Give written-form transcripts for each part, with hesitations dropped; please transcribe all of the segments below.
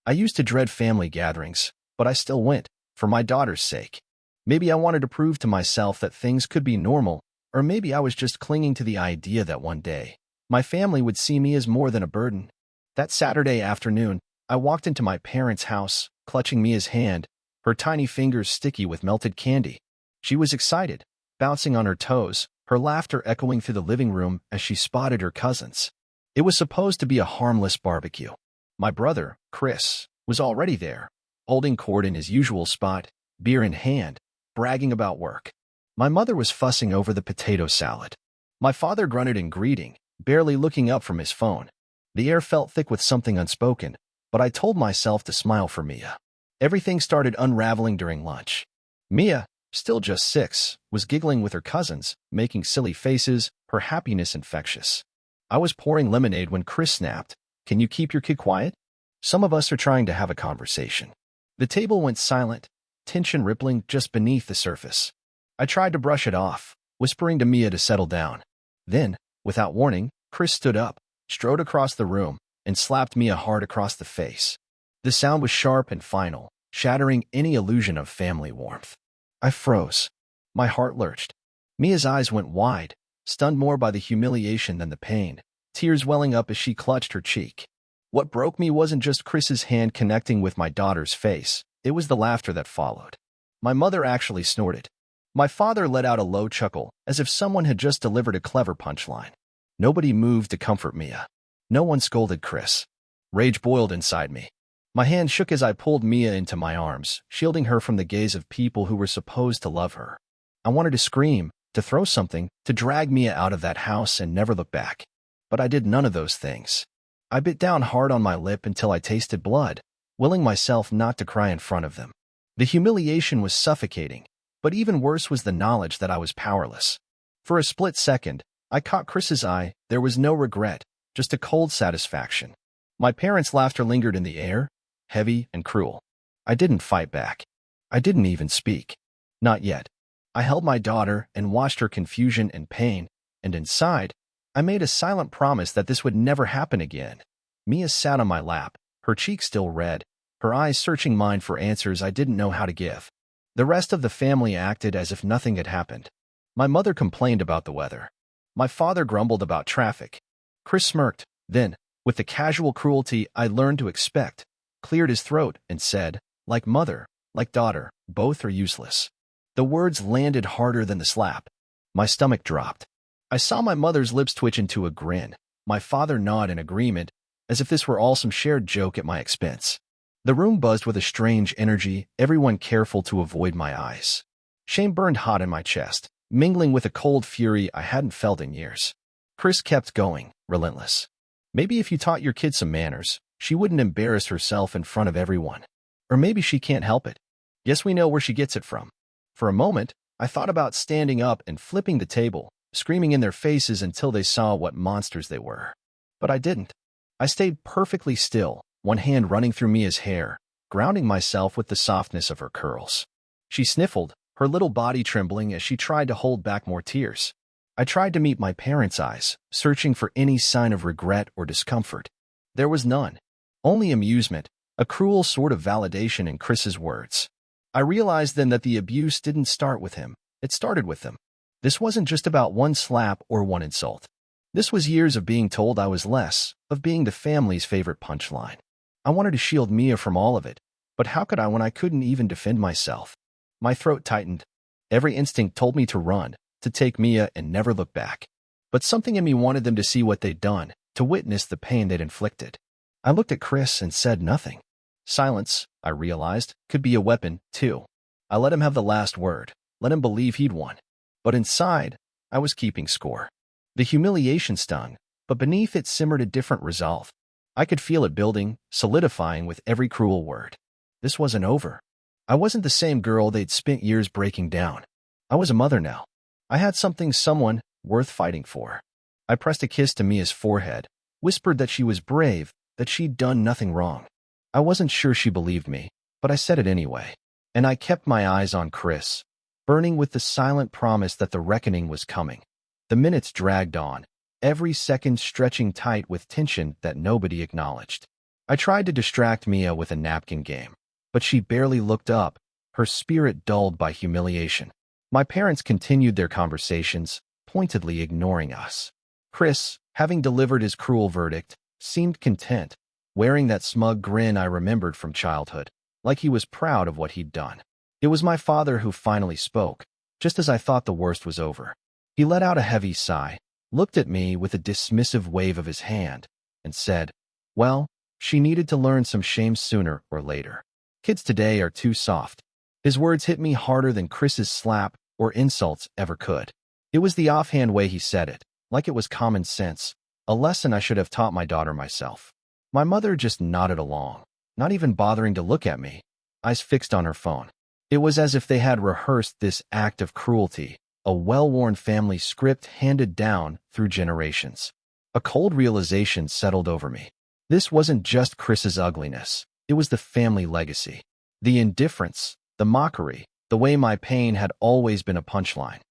I used to dread family gatherings, but I still went, for my daughter's sake. Maybe I wanted to prove to myself that things could be normal, or maybe I was just clinging to the idea that one day, my family would see me as more than a burden. That Saturday afternoon, I walked into my parents' house, clutching Mia's hand, her tiny fingers sticky with melted candy. She was excited, bouncing on her toes, her laughter echoing through the living room as she spotted her cousins. It was supposed to be a harmless barbecue. My brother, Chris, was already there, holding court in his usual spot, beer in hand, bragging about work. My mother was fussing over the potato salad. My father grunted in greeting, barely looking up from his phone. The air felt thick with something unspoken, but I told myself to smile for Mia. Everything started unraveling during lunch. Mia, still just 6, was giggling with her cousins, making silly faces, her happiness infectious. I was pouring lemonade when Chris snapped, "Can you keep your kid quiet? Some of us are trying to have a conversation." The table went silent, tension rippling just beneath the surface. I tried to brush it off, whispering to Mia to settle down. Then, without warning, Chris stood up, strode across the room, and slapped Mia hard across the face. The sound was sharp and final, shattering any illusion of family warmth. I froze. My heart lurched. Mia's eyes went wide, stunned more by the humiliation than the pain, tears welling up as she clutched her cheek. What broke me wasn't just Chris's hand connecting with my daughter's face, it was the laughter that followed. My mother actually snorted. My father let out a low chuckle, as if someone had just delivered a clever punchline. Nobody moved to comfort Mia. No one scolded Chris. Rage boiled inside me. My hand shook as I pulled Mia into my arms, shielding her from the gaze of people who were supposed to love her. I wanted to scream, to throw something, to drag Mia out of that house and never look back. But I did none of those things. I bit down hard on my lip until I tasted blood, willing myself not to cry in front of them. The humiliation was suffocating, but even worse was the knowledge that I was powerless. For a split second, I caught Chris's eye. There was no regret, just a cold satisfaction. My parents' laughter lingered in the air, heavy and cruel. I didn't fight back. I didn't even speak. Not yet. I held my daughter and watched her confusion and pain, and inside, I made a silent promise that this would never happen again. Mia sat on my lap, her cheeks still red, her eyes searching mine for answers I didn't know how to give. The rest of the family acted as if nothing had happened. My mother complained about the weather. My father grumbled about traffic. Chris smirked, then, with the casual cruelty I learned to expect, cleared his throat and said, "Like mother, like daughter, both are useless." The words landed harder than the slap. My stomach dropped. I saw my mother's lips twitch into a grin, my father nod in agreement, as if this were all some shared joke at my expense. The room buzzed with a strange energy, everyone careful to avoid my eyes. Shame burned hot in my chest, mingling with a cold fury I hadn't felt in years. Chris kept going, relentless. "Maybe if you taught your kid some manners, she wouldn't embarrass herself in front of everyone. Or maybe she can't help it. Guess we know where she gets it from." For a moment, I thought about standing up and flipping the table, screaming in their faces until they saw what monsters they were. But I didn't. I stayed perfectly still, one hand running through Mia's hair, grounding myself with the softness of her curls. She sniffled, her little body trembling as she tried to hold back more tears. I tried to meet my parents' eyes, searching for any sign of regret or discomfort. There was none. Only amusement, a cruel sort of validation in Chris's words. I realized then that the abuse didn't start with him, it started with them. This wasn't just about one slap or one insult. This was years of being told I was less, of being the family's favorite punchline. I wanted to shield Mia from all of it, but how could I when I couldn't even defend myself? My throat tightened. Every instinct told me to run, to take Mia and never look back. But something in me wanted them to see what they'd done, to witness the pain they'd inflicted. I looked at Chris and said nothing. Silence, I realized, could be a weapon, too. I let him have the last word, let him believe he'd won. But inside, I was keeping score. The humiliation stung, but beneath it simmered a different resolve. I could feel it building, solidifying with every cruel word. This wasn't over. I wasn't the same girl they'd spent years breaking down. I was a mother now. I had someone worth fighting for. I pressed a kiss to Mia's forehead, whispered that she was brave, that she'd done nothing wrong. I wasn't sure she believed me, but I said it anyway. And I kept my eyes on Chris, burning with the silent promise that the reckoning was coming. The minutes dragged on, every second stretching tight with tension that nobody acknowledged. I tried to distract Mia with a napkin game, but she barely looked up, her spirit dulled by humiliation. My parents continued their conversations, pointedly ignoring us. Chris, having delivered his cruel verdict, seemed content, wearing that smug grin I remembered from childhood, like he was proud of what he'd done. It was my father who finally spoke, just as I thought the worst was over. He let out a heavy sigh, looked at me with a dismissive wave of his hand, and said, "Well, she needed to learn some shame sooner or later. Kids today are too soft." His words hit me harder than Chris's slap or insults ever could. It was the offhand way he said it, like it was common sense, a lesson I should have taught my daughter myself. My mother just nodded along, not even bothering to look at me, eyes fixed on her phone. It was as if they had rehearsed this act of cruelty, a well-worn family script handed down through generations. A cold realization settled over me. This wasn't just Chris's ugliness, it was the family legacy. The indifference, the mockery, the way my pain had always been a punchline.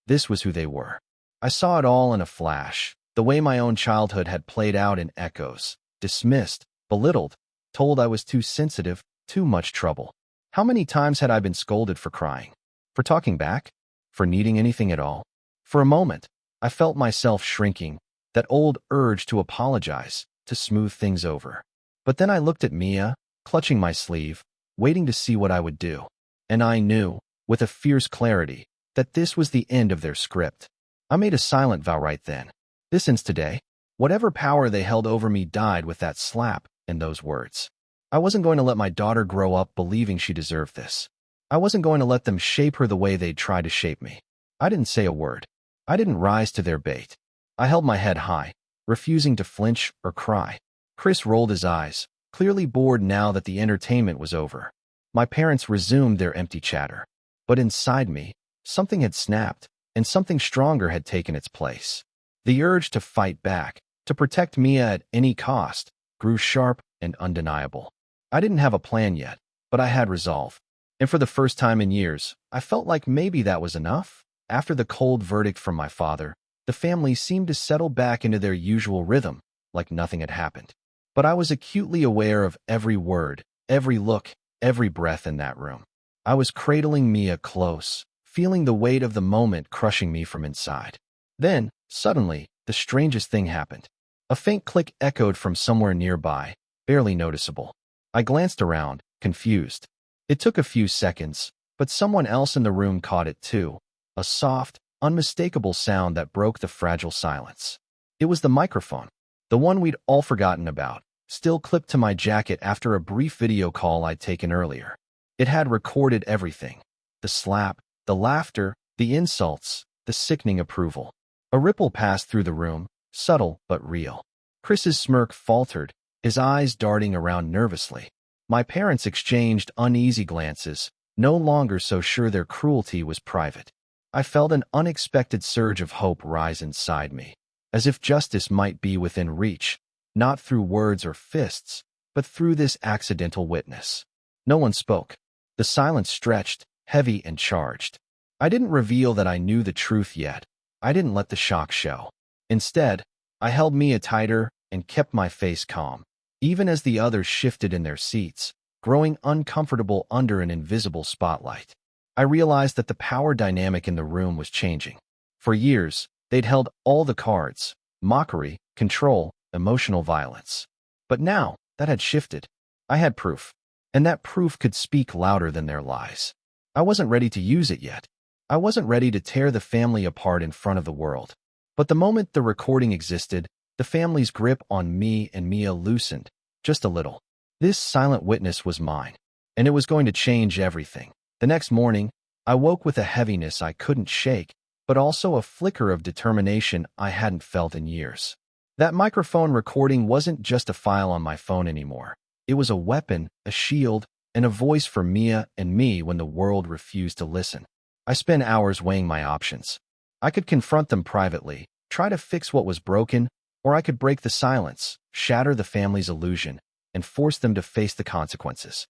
This was who they were. I saw it all in a flash, the way my own childhood had played out in echoes, dismissed, belittled, told I was too sensitive, too much trouble. How many times had I been scolded for crying? For talking back? For needing anything at all? For a moment, I felt myself shrinking, that old urge to apologize, to smooth things over. But then I looked at Mia, clutching my sleeve, waiting to see what I would do. And I knew, with a fierce clarity, that this was the end of their script. I made a silent vow right then. This ends today. Whatever power they held over me died with that slap and those words. I wasn't going to let my daughter grow up believing she deserved this. I wasn't going to let them shape her the way they'd tried to shape me. I didn't say a word. I didn't rise to their bait. I held my head high, refusing to flinch or cry. Chris rolled his eyes, clearly bored now that the entertainment was over. My parents resumed their empty chatter. But inside me, something had snapped, and something stronger had taken its place. The urge to fight back, to protect Mia at any cost, grew sharp and undeniable. I didn't have a plan yet, but I had resolve. And for the first time in years, I felt like maybe that was enough. After the cold verdict from my father, the family seemed to settle back into their usual rhythm, like nothing had happened. But I was acutely aware of every word, every look, every breath in that room. I was cradling Mia close, feeling the weight of the moment crushing me from inside. Then, suddenly, the strangest thing happened. A faint click echoed from somewhere nearby, barely noticeable. I glanced around, confused. It took a few seconds, but someone else in the room caught it too. A soft, unmistakable sound that broke the fragile silence. It was the microphone, the one we'd all forgotten about, still clipped to my jacket after a brief video call I'd taken earlier. It had recorded everything. The slap, the laughter, the insults, the sickening approval. A ripple passed through the room, subtle but real. Chris's smirk faltered, his eyes darting around nervously. My parents exchanged uneasy glances, no longer so sure their cruelty was private. I felt an unexpected surge of hope rise inside me, as if justice might be within reach, not through words or fists, but through this accidental witness. No one spoke. The silence stretched, heavy and charged. I didn't reveal that I knew the truth yet. I didn't let the shock show. Instead, I held Mia tighter and kept my face calm, even as the others shifted in their seats, growing uncomfortable under an invisible spotlight. I realized that the power dynamic in the room was changing. For years, they'd held all the cards: mockery, control, emotional violence. But now, that had shifted. I had proof, and that proof could speak louder than their lies. I wasn't ready to use it yet. I wasn't ready to tear the family apart in front of the world. But the moment the recording existed, the family's grip on me and Mia loosened, just a little. This silent witness was mine, and it was going to change everything. The next morning, I woke with a heaviness I couldn't shake, but also a flicker of determination I hadn't felt in years. That microphone recording wasn't just a file on my phone anymore. It was a weapon, a shield, and a voice for Mia and me when the world refused to listen. I spent hours weighing my options. I could confront them privately, try to fix what was broken, or I could break the silence, shatter the family's illusion, and force them to face the consequences.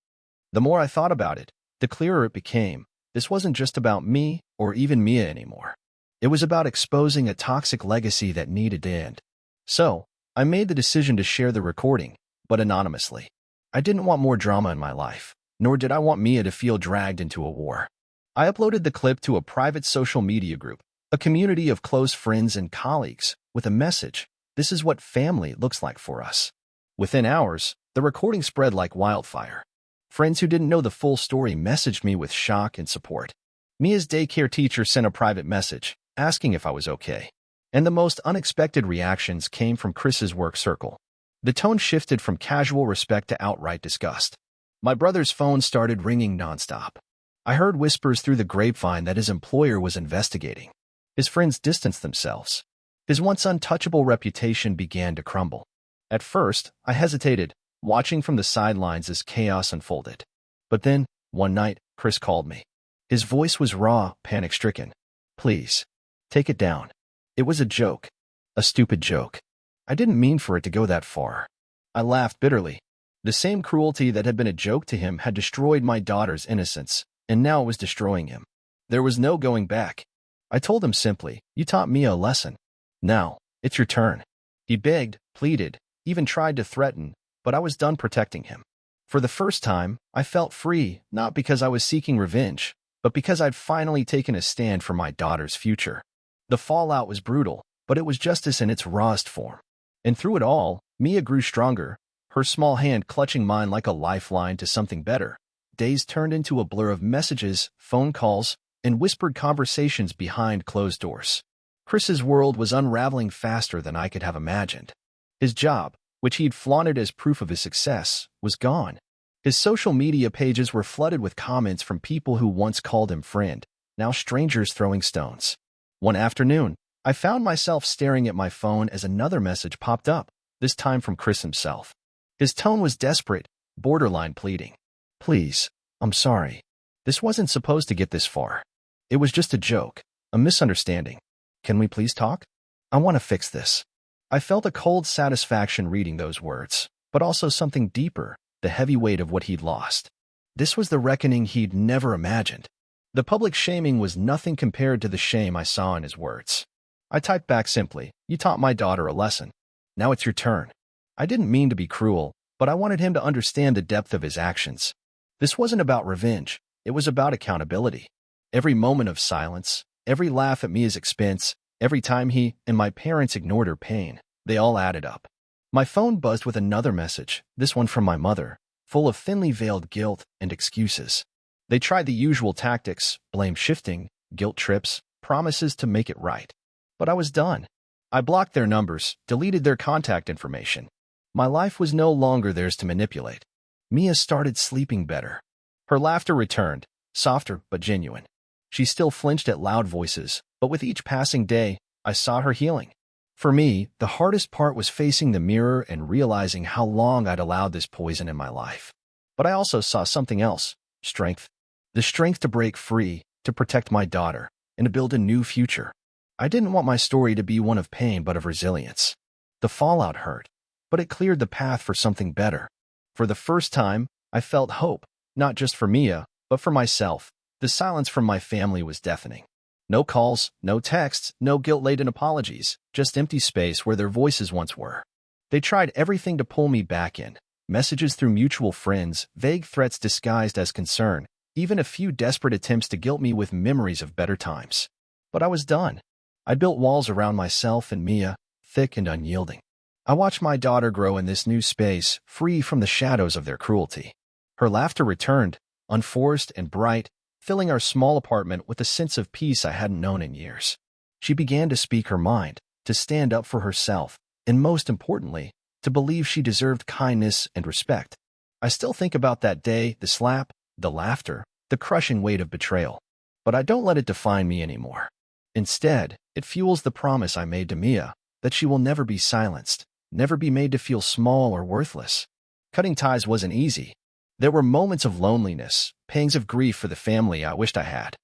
The more I thought about it, the clearer it became. This wasn't just about me or even Mia anymore. It was about exposing a toxic legacy that needed to end. So, I made the decision to share the recording, but anonymously. I didn't want more drama in my life, nor did I want Mia to feel dragged into a war. I uploaded the clip to a private social media group, a community of close friends and colleagues, with a message: "This is what family looks like for us." Within hours, the recording spread like wildfire. Friends who didn't know the full story messaged me with shock and support. Mia's daycare teacher sent a private message, asking if I was okay. And the most unexpected reactions came from Chris's work circle. The tone shifted from casual respect to outright disgust. My brother's phone started ringing nonstop. I heard whispers through the grapevine that his employer was investigating. His friends distanced themselves. His once untouchable reputation began to crumble. At first, I hesitated, watching from the sidelines as chaos unfolded. But then, one night, Chris called me. His voice was raw, panic-stricken. "Please, take it down. It was a joke. A stupid joke. I didn't mean for it to go that far." I laughed bitterly. The same cruelty that had been a joke to him had destroyed my daughter's innocence, and now it was destroying him. There was no going back. I told him simply, "You taught Mia a lesson. Now, it's your turn." He begged, pleaded, even tried to threaten, but I was done protecting him. For the first time, I felt free, not because I was seeking revenge, but because I'd finally taken a stand for my daughter's future. The fallout was brutal, but it was justice in its rawest form. And through it all, Mia grew stronger, her small hand clutching mine like a lifeline to something better. Days turned into a blur of messages, phone calls, and whispered conversations behind closed doors. Chris's world was unraveling faster than I could have imagined. His job, which he'd flaunted as proof of his success, was gone. His social media pages were flooded with comments from people who once called him friend, now strangers throwing stones. One afternoon, I found myself staring at my phone as another message popped up, this time from Chris himself. His tone was desperate, borderline pleading. "Please, I'm sorry. This wasn't supposed to get this far. It was just a joke, a misunderstanding. Can we please talk? I want to fix this." I felt a cold satisfaction reading those words, but also something deeper, the heavy weight of what he'd lost. This was the reckoning he'd never imagined. The public shaming was nothing compared to the shame I saw in his words. I typed back simply, "You taught my daughter a lesson. Now it's your turn." I didn't mean to be cruel, but I wanted him to understand the depth of his actions. This wasn't about revenge. It was about accountability. Every moment of silence, every laugh at Mia's expense, every time he and my parents ignored her pain, they all added up. My phone buzzed with another message, this one from my mother, full of thinly veiled guilt and excuses. They tried the usual tactics, blame shifting, guilt trips, promises to make it right. But I was done. I blocked their numbers, deleted their contact information. My life was no longer theirs to manipulate. Mia started sleeping better. Her laughter returned, softer but genuine. She still flinched at loud voices, but with each passing day, I saw her healing. For me, the hardest part was facing the mirror and realizing how long I'd allowed this poison in my life. But I also saw something else, strength. The strength to break free, to protect my daughter, and to build a new future. I didn't want my story to be one of pain but of resilience. The fallout hurt, but it cleared the path for something better. For the first time, I felt hope, not just for Mia, but for myself. The silence from my family was deafening. No calls, no texts, no guilt-laden apologies, just empty space where their voices once were. They tried everything to pull me back in. Messages through mutual friends, vague threats disguised as concern, even a few desperate attempts to guilt me with memories of better times. But I was done. I built walls around myself and Mia, thick and unyielding. I watched my daughter grow in this new space, free from the shadows of their cruelty. Her laughter returned, unforced and bright, filling our small apartment with a sense of peace I hadn't known in years. She began to speak her mind, to stand up for herself, and most importantly, to believe she deserved kindness and respect. I still think about that day, the slap, the laughter, the crushing weight of betrayal. But I don't let it define me anymore. Instead, it fuels the promise I made to Mia, that she will never be silenced, never be made to feel small or worthless. Cutting ties wasn't easy. There were moments of loneliness, pangs of grief for the family I wished I had.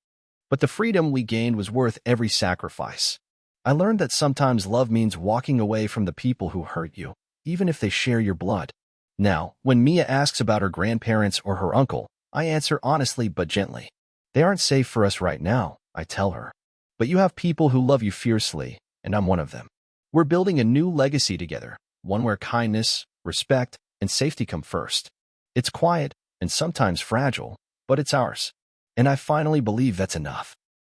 But the freedom we gained was worth every sacrifice. I learned that sometimes love means walking away from the people who hurt you, even if they share your blood. Now, when Mia asks about her grandparents or her uncle, I answer honestly but gently. They aren't safe for us right now, I tell her. But you have people who love you fiercely, and I'm one of them. We're building a new legacy together, one where kindness, respect, and safety come first. It's quiet and sometimes fragile, but it's ours. And I finally believe that's enough.